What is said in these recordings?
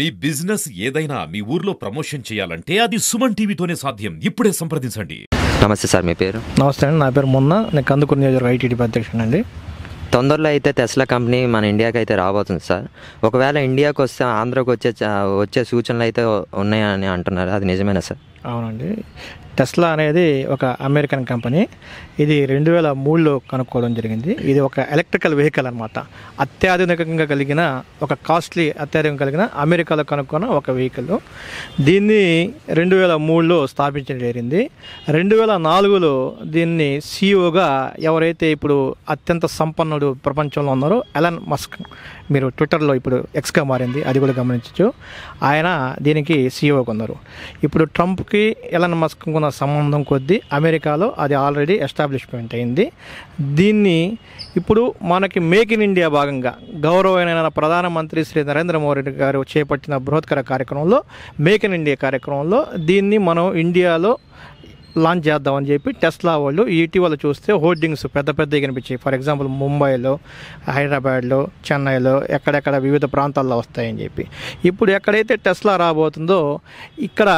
మీ business ఏదైనా మీ ఊర్లో promotion చేయాలంటే అది సుమన్ టీవీతోనే సాధ్యం. ఇప్పుడే సంప్రదించండి. నమస్తే సార్, మీ పేరు? నమస్తే అండి, నా పేరు మొన్న. నేను కందుకూరు నియోజకవర్గ ఐటీడీపీ అధ్యక్షుడు అండి. తొందరలో అయితే టెస్లా కంపెనీ మన ఇండియాకి అయితే రాబోతుంది సార్. ఒకవేళ ఇండియాకి వస్తే ఆంధ్రాకి వచ్చే సూచనలు అయితే ఉన్నాయని అంటున్నారు, అది నిజమేనా సార్? అవునండి, టెస్లా అనేది ఒక అమెరికన్ కంపెనీ. ఇది 2003లో కనుక్కోవడం జరిగింది. ఇది ఒక ఎలక్ట్రికల్ వెహికల్ అనమాట. అత్యాధునికంగా కలిగిన ఒక అత్యాధునికంగా కలిగిన అమెరికాలో కనుక్కున్న ఒక వెహికల్. దీన్ని 2003లో స్థాపించడం జరిగింది. 2004లో దీన్ని సిఇఓగా ఎవరైతే ఇప్పుడు అత్యంత సంపన్నుడు ప్రపంచంలో ఉన్నారో ఎలన్ మస్క్, మీరు ట్విట్టర్లో ఇప్పుడు ఎక్స్గా మారింది, అది కూడా గమనించవచ్చు, ఆయన దీనికి సిఇఓగా ఉన్నారు. ఇప్పుడు ట్రంప్కి ఎలన్ మస్క్ ఉన్న సంబంధం కొద్దీ అమెరికాలో అది ఆల్రెడీ ఎస్టాబ్లిష్మెంట్ అయింది. దీన్ని ఇప్పుడు మనకి మేక్ ఇన్ ఇండియా భాగంగా గౌరవమైన ప్రధానమంత్రి శ్రీ నరేంద్ర మోడీ గారు చేపట్టిన బృహత్కర కార్యక్రమంలో, మేక్ ఇన్ ఇండియా కార్యక్రమంలో దీన్ని మనం ఇండియాలో లాంచ్ చేద్దామని చెప్పి టెస్లా వాళ్ళు ఇటీవల చూస్తే హోర్డింగ్స్ పెద్ద పెద్దవి కనిపించాయి. ఫర్ ఎగ్జాంపుల్ ముంబైలో, హైదరాబాద్లో, చెన్నైలో, ఎక్కడెక్కడ వివిధ ప్రాంతాల్లో వస్తాయని చెప్పి. ఇప్పుడు ఎక్కడైతే టెస్లా రాబోతుందో ఇక్కడ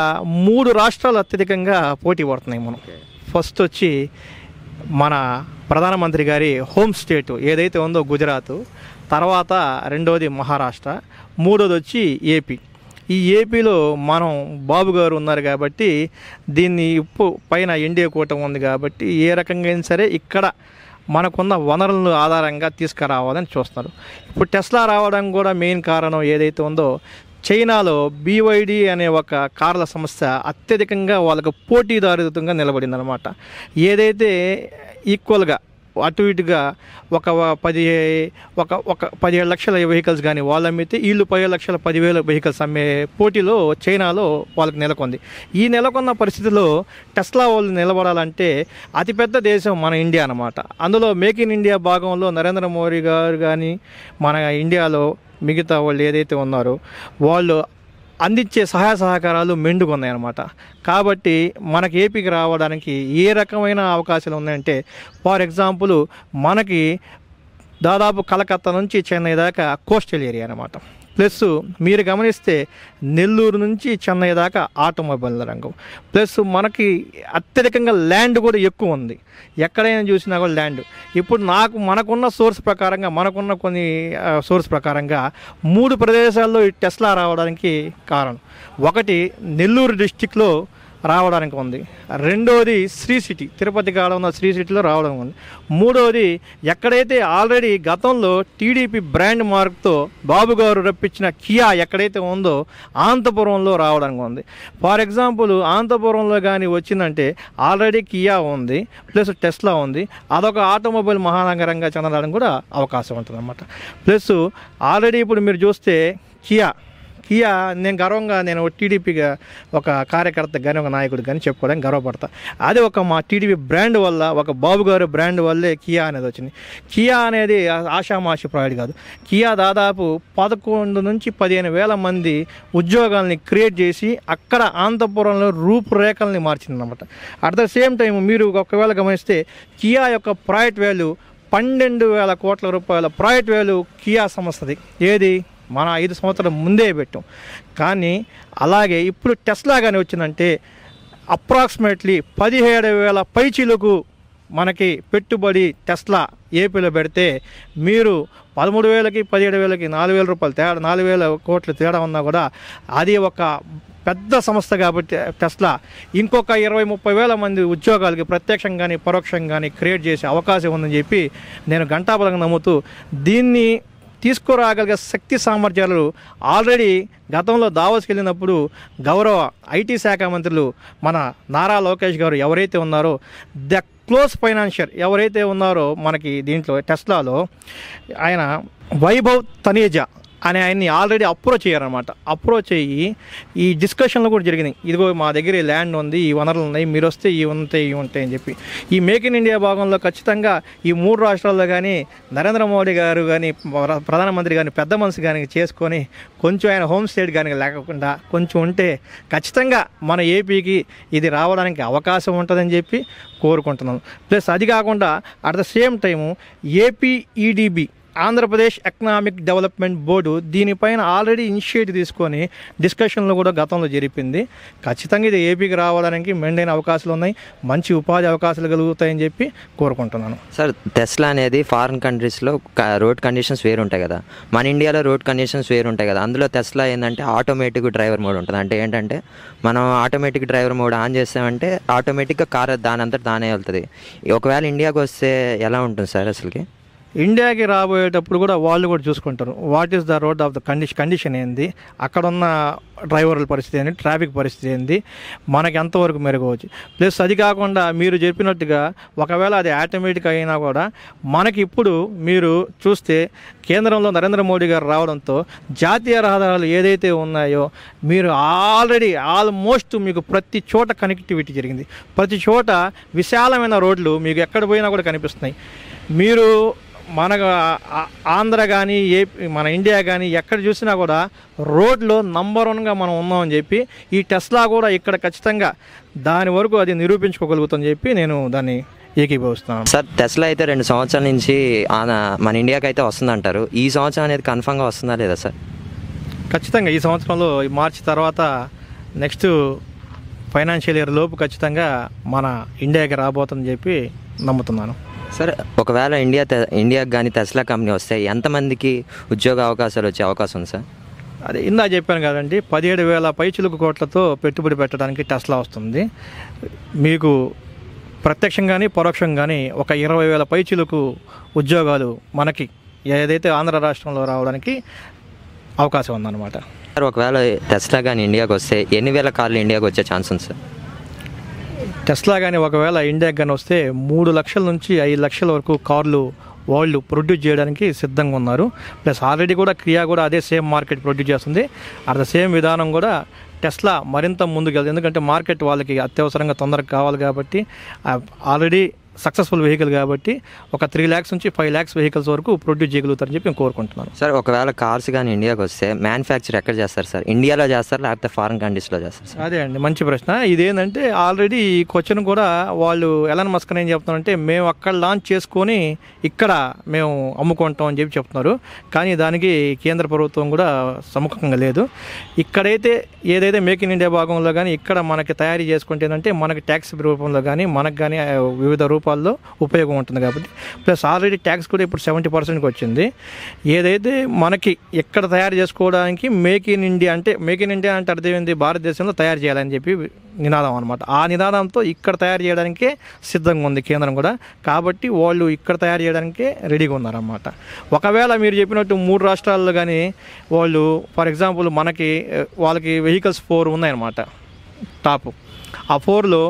3 రాష్ట్రాలు అత్యధికంగా పోటీ పడుతున్నాయి. మనం ఫస్ట్ వచ్చి మన ప్రధానమంత్రి గారి హోమ్ స్టేట్ ఏదైతే ఉందో గుజరాత్, తర్వాత రెండోది మహారాష్ట్ర, మూడోది వచ్చి ఏపీ. ఈ ఏపీలో మనం బాబు గారు ఉన్నారు కాబట్టి దీన్ని పైన ఎన్డీఏ కూటమి ఉంది కాబట్టి ఏ రకంగా అయినా సరే ఇక్కడ మనకున్న వనరులను ఆధారంగా తీసుకురావాలని చూస్తున్నారు. ఇప్పుడు టెస్లా రావడం కూడా మెయిన్ కారణం ఏదైతే ఉందో, చైనాలో BYD అనే ఒక కార్ల సంస్థ అత్యధికంగా వాళ్ళకు పోటీదారుతంగా నిలబడిందనమాట. ఏదైతే ఈక్వల్గా అటు ఇటుగా ఒక 17 లక్షల వెహికల్స్ కానీ వాళ్ళు అమ్మితే వీళ్ళు 10 లక్షల 10,000 వెహికల్స్ అమ్మే పోటీలో చైనాలో వాళ్ళకి నెలకొంది. ఈ నెలకొన్న పరిస్థితిలో టెస్లా వాళ్ళు నిలబడాలంటే అతిపెద్ద దేశం మన ఇండియా అన్నమాట. అందులో మేక్ ఇన్ ఇండియా భాగంలో నరేంద్ర మోడీ గారు కానీ మన ఇండియాలో మిగతా వాళ్ళు ఏదైతే ఉన్నారో వాళ్ళు అందించే సహాయ సహకారాలు మెండుగున్నాయన్నమాట. కాబట్టి మనకి ఏపీకి రావడానికి ఏ రకమైన అవకాశాలు ఉన్నాయంటే, ఫర్ ఎగ్జాంపుల్ మనకి దాదాపు కలకత్తా నుంచి చెన్నై దాకా కోస్టల్ ఏరియా అనమాట. ప్లస్ మీరు గమనిస్తే నెల్లూరు నుంచి చెన్నై దాకా ఆటోమొబైల్ రంగం. ప్లస్ మనకి అత్యధికంగా ల్యాండ్ కూడా ఎక్కువ ఉంది. ఎక్కడైనా చూసినా కూడా ల్యాండ్. ఇప్పుడు మనకున్న సోర్స్ ప్రకారంగా, మనకున్న కొన్ని సోర్స్ ప్రకారంగా 3 ప్రదేశాల్లో ఈ టెస్లా రావడానికి కారణం. ఒకటి నెల్లూరు డిస్టిక్లో రావడానికి ఉంది, రెండోది శ్రీ సిటీ, తిరుపతి కాడ ఉన్న శ్రీ సిటీలో రావడం ఉంది, మూడోది ఎక్కడైతే ఆల్రెడీ గతంలో టీడీపీ బ్రాండ్ మార్క్తో బాబు గారు రప్పించిన కియా ఎక్కడైతే ఉందో అనంతపురంలో రావడానికి ఉంది. ఫర్ ఎగ్జాంపుల్ అనంతపురంలో కానీ వచ్చిందంటే ఆల్రెడీ కియా ఉంది, ప్లస్ టెస్లా ఉంది, అదొక ఆటోమొబైల్ మహానగరంగా చెందడానికి కూడా అవకాశం ఉంటుంది అన్నమాట. ప్లస్ ఆల్రెడీ ఇప్పుడు మీరు చూస్తే కియా నేను గర్వంగా, నేను టీడీపీగా ఒక కార్యకర్త కానీ ఒక నాయకుడు కానీ చెప్పుకోవడానికి గర్వపడతా. అది ఒక మా టీడీపీ బ్రాండ్ వల్ల, ఒక బాబు గారు బ్రాండ్ వల్లే కియా అనేది వచ్చింది. కియా అనేది ఆషామాషి ప్రాడక్ట్ కాదు. కియా దాదాపు 11 నుంచి 15,000 మంది ఉద్యోగాల్ని క్రియేట్ చేసి అక్కడ అనంతపురంలో రూపురేఖల్ని మార్చిందన్నమాట. అట్ ద సేమ్ టైం మీరు ఒకవేళ గమనిస్తే కియా యొక్క ప్రైవేట్ వాల్యూ 12,000 కోట్ల రూపాయల ప్రైవేట్ వాల్యూ కియా సంస్థది. ఏది మన 5 సంవత్సరాల ముందే పెట్టాం. కానీ అలాగే ఇప్పుడు టెస్లా కానీ వచ్చిందంటే అప్రాక్సిమేట్లీ 17,000 పైచీలకు మనకి పెట్టుబడి టెస్లా ఏపీలో పెడితే మీరు 13,000కి 17,000కి 4,000 రూపాయలు తేడా, 4,000 కోట్లు తేడా ఉన్నా కూడా అది ఒక పెద్ద సంస్థ కాబట్టి టెస్లా ఇంకొక 20-30 మంది ఉద్యోగాలకి ప్రత్యక్షంగా కానీ పరోక్షంగా కానీ క్రియేట్ చేసే అవకాశం ఉందని చెప్పి నేను ఘంటాపథంగా నమ్ముతూ దీన్ని తీసుకురాగలిగే శక్తి సామర్థ్యాలు ఆల్రెడీ గతంలో దావోస్కి వెళ్ళినప్పుడు గౌరవ ఐటీ శాఖ మంత్రులు మన నారా లోకేష్ గారు ఎవరైతే ఉన్నారో, ద క్లోజ్ ఫైనాన్షియర్ ఎవరైతే ఉన్నారో మనకి దీంట్లో టెస్లాలో, ఆయన వైభవ్ తనేజా అని ఆయన్ని ఆల్రెడీ అప్రోచ్ అయ్యారనమాట. అప్రోచ్ అయ్యి ఈ డిస్కషన్లు కూడా జరిగినాయి. ఇదిగో మా దగ్గర ల్యాండ్ ఉంది, ఈ వనరులు ఉన్నాయి, మీరు వస్తే ఇవి ఉంటాయి అని చెప్పి. ఈ మేక్ ఇన్ ఇండియా భాగంలో ఖచ్చితంగా ఈ 3 రాష్ట్రాల్లో కానీ నరేంద్ర మోడీ గారు కానీ ప్రధానమంత్రి కానీ పెద్ద మనసు కానీ చేసుకొని కొంచెం ఆయన హోమ్ స్టేట్ కానీ లేకుండా కొంచెం ఉంటే ఖచ్చితంగా మన ఏపీకి ఇది రావడానికి అవకాశం ఉంటుందని చెప్పి కోరుకుంటున్నాను. ప్లస్ అది కాకుండా at the same time AP EDB Andhra Pradesh economic development board దీనిపైన ఆల్రెడీ ఇనిషియేటివ్ తీసుకొని డిస్కషన్లు కూడా గతంలో జరిపింది. ఖచ్చితంగా ఇది ఏపీకి రావడానికి మెండైన అవకాశాలు ఉన్నాయి, మంచి ఉపాధి అవకాశాలు కలుగుతాయని చెప్పి కోరుకుంటున్నాను. సార్ టెస్లా అనేది ఫారిన్ కంట్రీస్లో రోడ్ కండిషన్స్ వేరు ఉంటాయి కదా, మన ఇండియాలో రోడ్ కండిషన్స్ వేరు ఉంటాయి కదా. అందులో టెస్లా ఏంటంటే ఆటోమేటిక్ డ్రైవర్ మోడ్ ఉంటుంది. అంటే ఏంటంటే మనం ఆటోమేటిక్ డ్రైవర్ మోడ్ ఆన్ చేస్తామంటే ఆటోమేటిక్గా కార్ దానంతట దానే వెళ్తుంది. ఒకవేళ ఇండియాకి వస్తే ఎలా ఉంటుంది సార్ అసలుకి? ఇండియాకి రాబోయేటప్పుడు కూడా వాళ్ళు కూడా చూసుకుంటారు what is the road of the condition ఏంది, అక్కడ ఉన్న డ్రైవర్ల పరిస్థితి ఏంటి, ట్రాఫిక్ పరిస్థితి ఏంది, మనకి ఎంతవరకు మెరుగవచ్చు. ప్లస్ అది కాకుండా మీరు చెప్పినట్టుగా ఒకవేళ అది ఆటోమేటిక్ అయినా కూడా మనకి ఇప్పుడు మీరు చూస్తే కేంద్రంలో నరేంద్ర మోడీ గారు రావడంతో జాతీయ రహదారులు ఏదైతే ఉన్నాయో మీరు ఆల్మోస్ట్ మీకు ప్రతి చోట కనెక్టివిటీ జరిగింది. ప్రతి చోట విశాలమైన రోడ్లు మీకు ఎక్కడ పోయినా కూడా కనిపిస్తున్నాయి. మీరు మన ఆంధ్ర కానీ మన ఇండియా కానీ ఎక్కడ చూసినా కూడా రోడ్లో నంబర్ 1గా మనం ఉన్నామని చెప్పి ఈ టెస్లా కూడా ఇక్కడ ఖచ్చితంగా దాని వరకు అది నిరూపించుకోగలుగుతుందని చెప్పి నేను దాన్ని ఏకీభవిస్తున్నాను. సార్ టెస్లా అయితే 2 సంవత్సరాల నుంచి మన ఇండియాకి అయితే వస్తుందంటారు. ఈ సంవత్సరం అనేది కన్ఫర్మ్గా వస్తుందా లేదా సార్? ఖచ్చితంగా ఈ సంవత్సరంలో మార్చి తర్వాత నెక్స్ట్ ఫైనాన్షియల్ ఇయర్ లోపు ఖచ్చితంగా మన ఇండియాకి రాబోతుందని చెప్పి నమ్ముతున్నాను. సార్ ఒకవేళ ఇండియాకి కానీ టెస్లా కంపెనీ వస్తే ఎంతమందికి ఉద్యోగ అవకాశాలు వచ్చే అవకాశం ఉంది సార్? అదే ఇందా చెప్పాను కదండి, 17,000 పైచిలుకు కోట్లతో పెట్టుబడి పెట్టడానికి టెస్లా వస్తుంది. మీకు ప్రత్యక్షంగాని పరోక్షంగాని ఒక 20,000 పైచిలుకు ఉద్యోగాలు మనకి ఏదైతే ఆంధ్ర రాష్ట్రంలో రావడానికి అవకాశం ఉందన్నమాట. సార్ ఒకవేళ టెస్లా కానీ ఇండియాకి వస్తే ఎన్ని వేల కార్లు ఇండియాకి వచ్చే ఛాన్స్ ఉంది సార్? టెస్లా కానీ ఒకవేళ ఇండియాకి కానీ వస్తే 3 లక్షల నుంచి 5 లక్షల వరకు కార్లు వాళ్ళు ప్రొడ్యూస్ చేయడానికి సిద్ధంగా ఉన్నారు. ప్లస్ ఆల్రెడీ కూడా క్రియా కూడా అదే సేమ్ మార్కెట్ ప్రొడ్యూస్ చేస్తుంది. అట్ ద సేమ్ విధానం కూడా టెస్లా మరింత ముందుకు వెళ్తుంది. ఎందుకంటే మార్కెట్ వాళ్ళకి అత్యవసరంగా తొందరగా కావాలి కాబట్టి ఆల్రెడీ సక్సెస్ఫుల్ వెహికల్ కాబట్టి ఒక 3 lakhs నుంచి 5 lakhs వెహికల్స్ వరకు ప్రొడ్యూస్ చేయగలుగుతారని చెప్పి నేను కోరుకుంటున్నాను. సార్ ఒకవేళ కార్స్ కానీ ఇండియాకి వస్తే మ్యానుఫ్యాక్చర్ ఎక్కడ చేస్తారు సార్? ఇండియాలో చేస్తారు లేకపోతే ఫారిన్ కంట్రీస్లో చేస్తారు సార్? అదే అండి మంచి ప్రశ్న. ఇదేంటంటే ఆల్రెడీ ఈ క్వశ్చన్ కూడా వాళ్ళు ఎలాన్ మస్క్ ఏం చెప్తున్నారంటే మేము అక్కడ లాంచ్ చేసుకొని ఇక్కడ మేము అమ్ముకుంటాం అని చెప్పి చెప్తున్నారు. కానీ దానికి కేంద్ర ప్రభుత్వం కూడా సముఖంగా లేదు. ఇక్కడైతే ఏదైతే మేక్ ఇన్ ఇండియా భాగంలో కానీ ఇక్కడ మనకి తయారీ చేసుకుంటే ఏంటంటే మనకి ట్యాక్స్ రూపంలో కానీ మనకు కానీ వివిధ రూపాల్లో ఉపయోగం ఉంటుంది కాబట్టి ప్లస్ ఆల్రెడీ ట్యాక్స్ కూడా ఇప్పుడు 70%కి వచ్చింది. ఏదైతే మనకి ఎక్కడ తయారు చేసుకోవడానికి మేక్ ఇన్ ఇండియా అంటే అర్థమైంది భారతదేశంలో తయారు చేయాలని చెప్పి నినాదం అనమాట. ఆ నినాదంతో ఇక్కడ తయారు చేయడానికే సిద్ధంగా ఉంది కేంద్రం కూడా. కాబట్టి వాళ్ళు ఇక్కడ తయారు చేయడానికే రెడీగా ఉన్నారన్నమాట. ఒకవేళ మీరు చెప్పినట్టు 3 రాష్ట్రాల్లో కానీ వాళ్ళు ఫర్ ఎగ్జాంపుల్ వాళ్ళకి వెహికల్స్ 4 ఉన్నాయన్నమాట టాప్. ఆ 4లో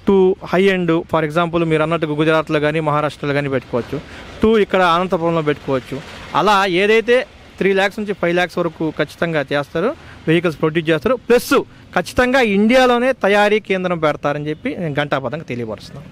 2 హై ఎండ్ ఫర్ ఎగ్జాంపుల్ మీరు అన్నట్టు గుజరాత్లో కానీ మహారాష్ట్రలో కానీ పెట్టుకోవచ్చు, 2 ఇక్కడ అనంతపురంలో పెట్టుకోవచ్చు. అలా ఏదైతే 3 lakhs నుంచి 5 lakhs వరకు ఖచ్చితంగా చేస్తారు, వెహికల్స్ ప్రొడ్యూస్ చేస్తారు. ప్లస్ ఖచ్చితంగా ఇండియాలోనే తయారీ కేంద్రం పెడతారని చెప్పి నేను ఘంటాపథంగా తెలియపరుస్తున్నాను.